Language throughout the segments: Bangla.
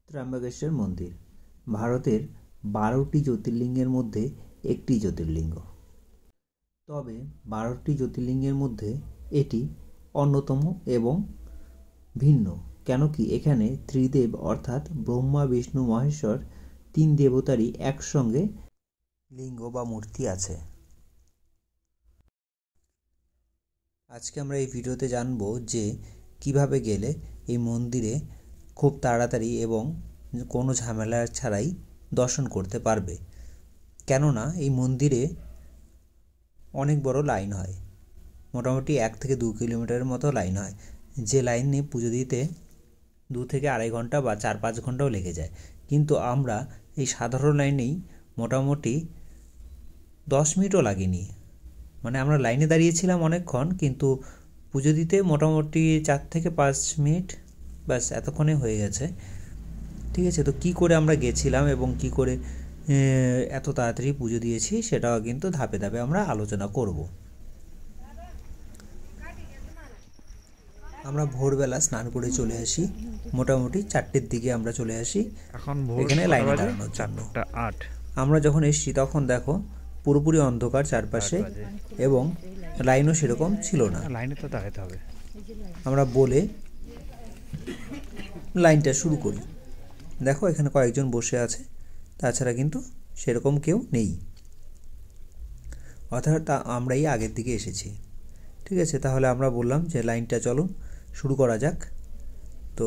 ত্র্যম্বকেশ্বর মন্দির ভারতের 12টি জ্যোতির্লিঙ্গের মধ্যে একটি জ্যোতির্লিঙ্গ। তবে 12টি জ্যোতির্লিঙ্গের মধ্যে এটি অন্যতম এবং ভিন্ন, কেন কি এখানে ত্রিদেব অর্থাৎ ব্রহ্মা বিষ্ণু মহেশ্বর তিন দেবতারই একসঙ্গে লিঙ্গ বা মূর্তি আছে। আজকে আমরা এই ভিডিওতে জানব যে কিভাবে গেলে এই মন্দিরে খুব তাড়াতাড়ি এবং কোনো ঝামেলা ছাড়াই দর্শন করতে পারবে। কেননা এই মন্দিরে অনেক বড় লাইন হয়, মোটামুটি 1 থেকে 2 কিলোমিটারের মতো লাইন হয়, যে লাইনে পুজো দিতে 2 থেকে আড়াই ঘন্টা বা 4-5 ঘন্টাও লেগে যায়। কিন্তু আমরা এই সাধারণ লাইনেই মোটামুটি 10 মিনিটও লাগেনি, মানে আমরা লাইনে দাঁড়িয়েছিলাম অনেকক্ষণ, কিন্তু পুজো দিতে মোটামুটি 4 থেকে 5 মিনিট ব্যাস এতক্ষণে হয়ে গেছে। ঠিক আছে, তো কী করে আমরা গেছিলাম এবং কি করে এত তাড়াতাড়ি পুজো দিয়েছি সেটাও কিন্তু ধাপে ধাপে আমরা আলোচনা করব। আমরা ভোরবেলা স্নান করে চলে আসি, মোটামুটি 4টের দিকে আমরা চলে আসি এখানে লাইনে দাঁড়ানোর জন্য। আমরা যখন এসছি তখন দেখো পুরোপুরি অন্ধকার চারপাশে এবং লাইনও সেরকম ছিল না। লাইনে তো দাঁড়াতে হবে। আমরা বলে লাইনটা শুরু করি। দেখো এখানে কয়েকজন বসে আছে, তাছাড়া কিন্তু সেরকম কেউ নেই, অর্থাৎ আমরাই আগের দিকে এসেছি। ঠিক আছে, তাহলে আমরা বললাম যে লাইনটা চলো শুরু করা যাক। তো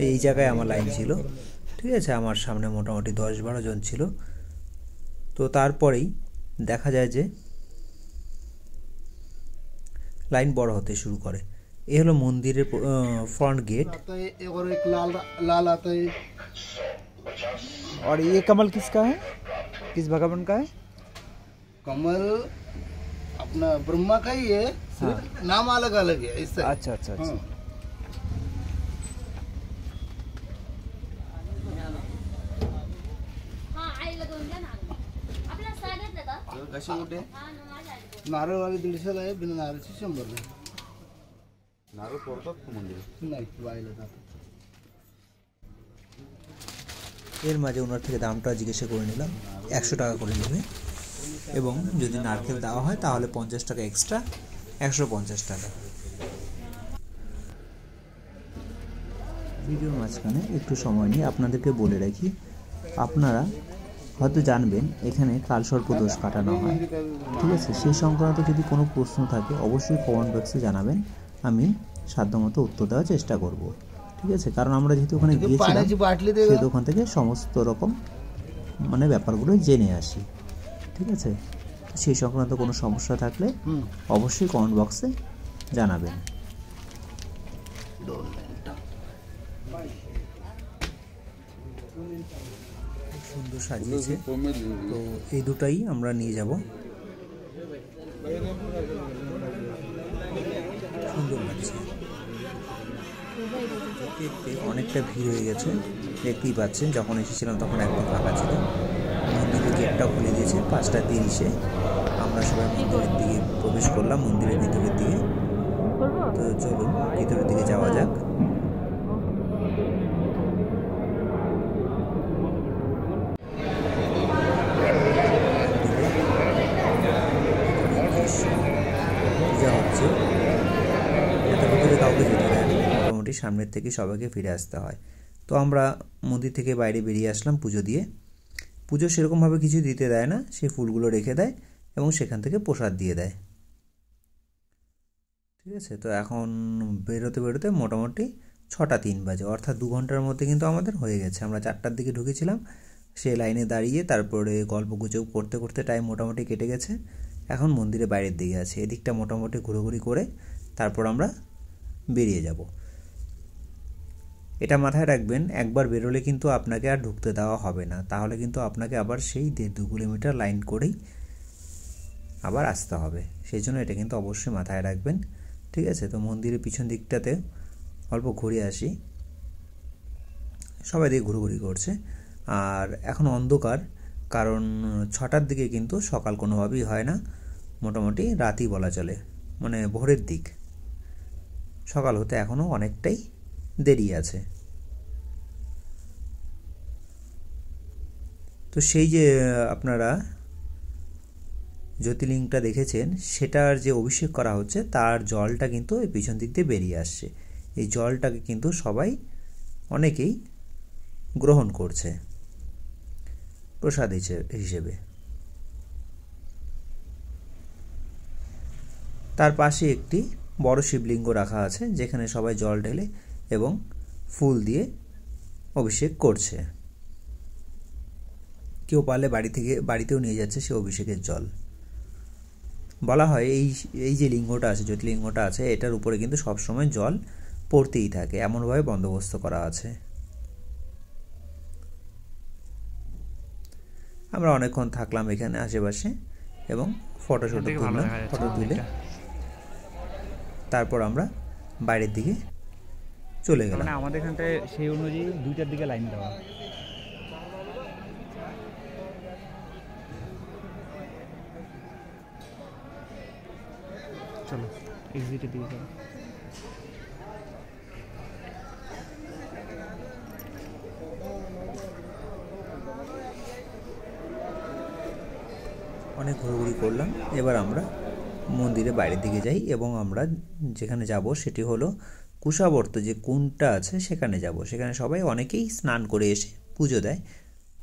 এই জায়গায় আমার লাইন ছিল। ঠিক আছে, আমার সামনে মোটামুটি 10-12 জন ছিল। তো তারপরেই দেখা যায় যে লাইন বড় হতে শুরু করে। এ হলো মন্দিরের फ्रंट गेट। और एक लाल आता है। और ये कमल किसका है, किस भगवान का है? कमल अपना ब्रह्मा का ही है, सिर्फ नाम अलग अलग है इससे। अच्छा अच्छा अच्छा। कसे मोठे नारळवाले 150ला आहे, बिना नारळचे 100ला आहे। नारळ पडतात मंदिर नाही वायला जातात। এর মাঝে ওনার থেকে দামটা জিজ্ঞাসা করে নিলাম, 100 টাকা করে নেবে এবং যদি নারকেল দেওয়া হয় তাহলে 50 টাকা এক্সট্রা, 150 টাকা। ভিডিওর মাঝখানে একটু সময় নিয়ে আপনাদেরকে বলে রাখি, আপনারা হয়তো জানবেন এখানে কালসর্প দোষ কাটানো হয়। ঠিক আছে, সেই সংক্রান্ত যদি কোনো প্রশ্ন থাকে অবশ্যই কমেন্ট বক্সে জানাবেন, আমি সাধ্যমতো উত্তর দেওয়ার চেষ্টা করব। ঠিক আছে, কারণ আমরা যেহেতু ওখানে গিয়েছিলাম সেহেতু ওখান থেকে সমস্ত রকম মানে ব্যাপারগুলো জেনে আসি। ঠিক আছে, সেই সংক্রান্ত কোনো সমস্যা থাকলে অবশ্যই কমেন্ট বক্সে জানাবেন। সুন্দর সাজিয়েছে, তো এই দুটাই আমরা নিয়ে যাব। সুন্দর লাগছে দেখতে, অনেকটা ভিড় হয়ে গেছে দেখতেই পাচ্ছেন। যখন এসেছিলাম তখন একদম ফাঁকা ছিল। মন্দিরের গেটটা খুলে দিয়েছে 5টা 30-এ। আমরা সবাই মন্দিরের দিকে প্রবেশ করলাম, মন্দিরের ভিতরের দিকে। তো চলুন ভিতরের দিকে যাওয়া যাক। পূজা হচ্ছে, এত ভিতরে কাউকে যেতে দেয় না, মোটামুটি সামনের থেকে সবাইকে ফিরে আসতে হয়। তো আমরা মন্দির থেকে বাইরে বেরিয়ে আসলাম পুজো দিয়ে। পুজো সেরকমভাবে কিছু দিতে দেয় না, সে ফুলগুলো রেখে দেয় এবং সেখান থেকে প্রসাদ দিয়ে দেয়। ঠিক আছে, তো এখন বেরোতে বেরোতে মোটামুটি 6টা 3 বাজে, অর্থাৎ 2 ঘন্টার মধ্যে কিন্তু আমাদের হয়ে গেছে। আমরা 4টার দিকে ঢুকেছিলাম, সে লাইনে দাঁড়িয়ে তারপরে গল্প গুজব করতে করতে টাইম মোটামুটি কেটে গেছে। এখন মন্দিরে বাইরের দিকে আছে, এদিকটা মোটামুটি ঘুরোঘুরি করে তারপর আমরা বেরিয়ে যাব। এটা মাথায় রাখবেন, একবার বেরোলে কিন্তু আপনাকে আর ঢুকতে দেওয়া হবে না, তাহলে কিন্তু আপনাকে আবার সেই 1.5-2 কিলোমিটার লাইন করেই আবার আসতে হবে। সেই জন্য এটা কিন্তু অবশ্যই মাথায় রাখবেন। ঠিক আছে, তো মন্দিরের পিছন দিকটাতে অল্প ঘুরে আসি, সবাই দিকে ঘুরোঘুরি করছে। আর এখন অন্ধকার, কারণ 6টার দিকে কিন্তু সকাল কোনোভাবেই হয় না, মোটামুটি রাতই বলা চলে, মানে ভোরের দিক। সকাল হতে এখনও অনেকটাই দেরি আছে। তো সেই যে আপনারা জ্যোতির্লিঙ্গটা দেখেছেন সেটার যে অভিষেক করা হচ্ছে তার জলটা কিন্তু এই পিছন দিক দিয়ে বেরিয়ে আসছে। এই জলটাকে কিন্তু সবাই অনেকেই গ্রহণ করছে প্রসাদ হিসেবে। তার পাশে একটি বড় শিবলিঙ্গ রাখা আছে যেখানে সবাই জল ঢেলে এবং ফুল দিয়ে অভিষেক করছে। কেউ পারলে বাড়িতেও নিয়ে যাচ্ছে সে অভিষেকের জল। বলা হয় এই যে লিঙ্গটা আছে, জ্যোতির্লিঙ্গটা আছে, এটার উপরে কিন্তু সবসময় জল পড়তেই থাকে, এমনভাবে বন্দোবস্ত করা আছে। আমরা অনেকক্ষণ থাকলাম এখানে আশেপাশে এবং ফটো তুলে তারপর আমরা বাইরের দিকে চলে গেলাম। মানে আমাদের এখানটায় সেই অনুযায়ী 2টার দিকে লাইন দেওয়া। চলো এক্সিটের দিকে চলো। অনেক ঘোরাঘুরি করলাম, এবার আমরা মন্দিরের বাইরের দিকে যাই এবং আমরা যেখানে যাব সেটি হলো কুশাবর্ত যে কুণ্ডটা আছে সেখানে যাব। সেখানে সবাই অনেকেই স্নান করে এসে পুজো দেয়।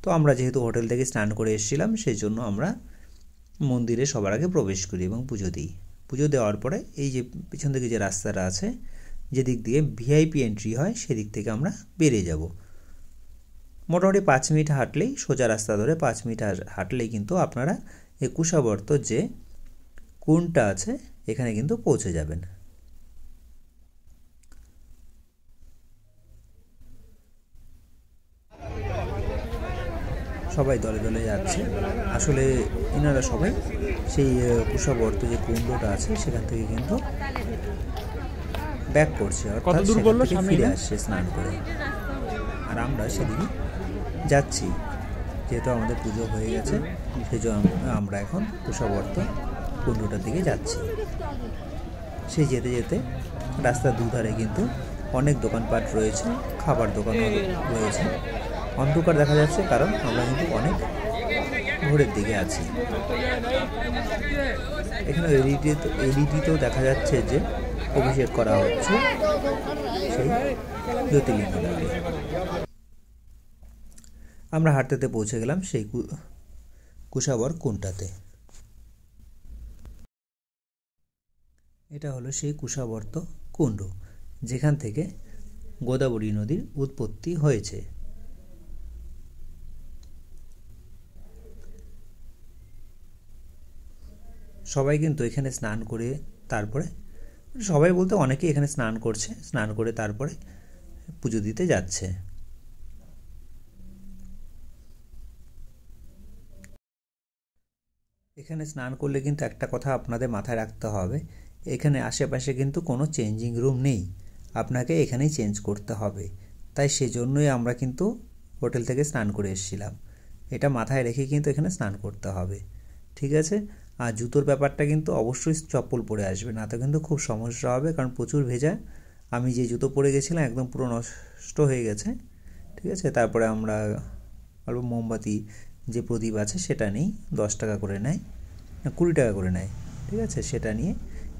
তো আমরা যেহেতু হোটেল থেকে স্নান করে এসেছিলাম সেই জন্য আমরা মন্দিরে সবার আগে প্রবেশ করি এবং পুজো দিই। পুজো দেওয়ার পরে এই যে পিছন দিকে যে রাস্তাটা আছে যেদিক দিয়ে ভিআইপি এন্ট্রি হয় সেদিক থেকে আমরা বেরিয়ে যাব। মোটামুটি 5 মিনিট হাঁটলেই, সোজা রাস্তা ধরে 5 মিনিট হাঁটলেই কিন্তু আপনারা এই কুশাবর্ত যে কুণ্ডটা আছে এখানে কিন্তু পৌঁছে যাবেন। সবাই দলে দলে যাচ্ছে। আসলে এনারা সবাই সেই কুশাবর্ত যে কুণ্ডটা আছে সেখান থেকে কিন্তু ব্যাক করছে, অর্থাৎ সেখান থেকে ফিরে আসছে স্নান করে। আর আমরা সেদিকে যাচ্ছি, যেহেতু আমাদের পুজো হয়ে গেছে সেই জন্য আমরা এখন কুশাবর্ত কুণ্ডটার দিকে যাচ্ছি। সেই যেতে যেতে রাস্তার দুধারে কিন্তু অনেক দোকানপাট রয়েছে, খাবার দোকানও রয়েছে। অন্ধকার দেখা যাচ্ছে কারণ আমরা কিন্তু অনেক ভোরের দিকে আছি। এখানে এলইডিতেও দেখা যাচ্ছে যে অভিষেক করা হচ্ছে সেই জ্যোতির্লিঙ্গটাকে। আমরা হাঁটতে পৌঁছে গেলাম সেই কুশাবর কুণ্ডটাতে। এটা হলো সেই কুশাবর্ত কুণ্ড যেখান থেকে গোদাবরী নদীর উৎপত্তি হয়েছে। সবাই কিন্তু এখানে স্নান করে তারপরে, সবাই বলতে অনেকেই এখানে স্নান করছে, স্নান করে তারপরে পুজো দিতে যাচ্ছে। এখানে স্নান করলে কিন্তু একটা কথা আপনাদের মাথায় রাখতে হবে, এখানে আশেপাশে কিন্তু কোনো চেঞ্জিং রুম নেই, আপনাকে এখানেই চেঞ্জ করতে হবে। তাই সেজন্যই আমরা কিন্তু হোটেল থেকে স্নান করে এসেছিলাম। এটা মাথায় রেখে কিন্তু এখানে স্নান করতে হবে, ঠিক আছে? আর জুতোর ব্যাপারটা কিন্তু অবশ্যই চপ্পল পরে আসবে, না তো কিন্তু খুব সমস্যা হবে, কারণ প্রচুর ভেজা। আমি যে জুতো পরে গেছিলাম একদম পুরো নষ্ট হয়ে গেছে, ঠিক আছে? তারপরে আমরা অল্প মোমবাতি যে প্রদীপ আছে সেটা নেই, 10 টাকা করে নেয়, 20 টাকা করে নেয়, ঠিক আছে? সেটা নিয়ে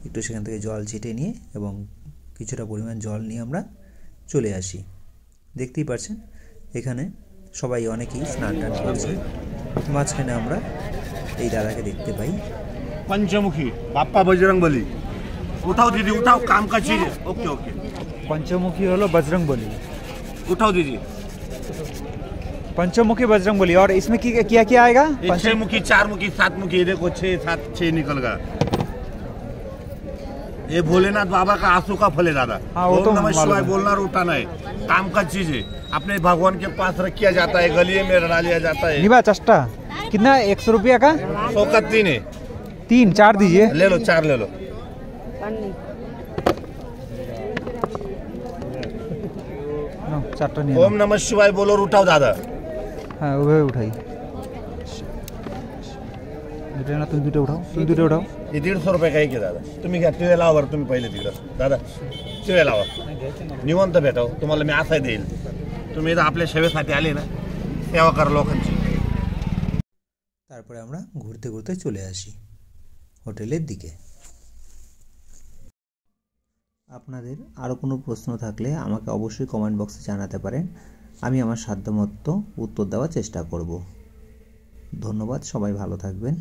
একটু সেখান থেকে জল ছিটে নিয়ে এবং কিছুটা পরিমাণ জল নিয়ে আমরা চলে আসি। দেখতেই পাচ্ছেন এখানে সবাই অনেকেই স্নান টান করছে। মাঝখানে আমরা এই দাদাকে দেখতে পাই। पंचमुखी बाप्पा बजरंगबली। उठाओ दीदी उठाओ, काम का चीज है। Okay okay. Panchmukhi hello Bajrangbali. उठाओ दीदी। पंचमुखी बजरंगबली। और इसमें क्या क्या आएगा? 6 मुखी, 4 मुखी, 7 मुखी। ये देखो 6 7 6 निकल गया। ये भोलेनाथ बाबा का आंसू का फल है दादा। हाँ, वो तो नमः शिवाय बोलना और उठाना है, काम का चीज है। अपने भगवान के पास रख किया जाता है, गलिये में डाल लिया जाता है। निभा चष्टा कितना? 100 रुपया का 100 का 3 है। 3 4 दीजिए। ले लो 4 ले लो। ओम नमः शिवाय बोलो और उठाओ दादा। हाँ वो उठाई। ना तुम दुटे उठाओ, तुम दुटे उठाओ। ये 150 रुपये का एक है दादा. तुम्ही घ्या, टिळे लावा बरं तुम्ही पहिले तिकडं दादा, टिळे लावा निवंत भेटाव, तुम्हाला मी असा देईल. तुम्ही इथं आपल्या सेवेसाठी आले ना, सेवा करा लोकांची. তারপরে আমরা ঘুরতে ঘুরতে চলে আসি হোটেলের দিকে। আপনাদের আরও কোনো প্রশ্ন থাকলে আমাকে অবশ্যই কমেন্ট বক্সে জানাতে পারেন, আমি আমার সাধ্যমতো উত্তর দেওয়ার চেষ্টা করব। ধন্যবাদ, সবাই ভালো থাকবেন।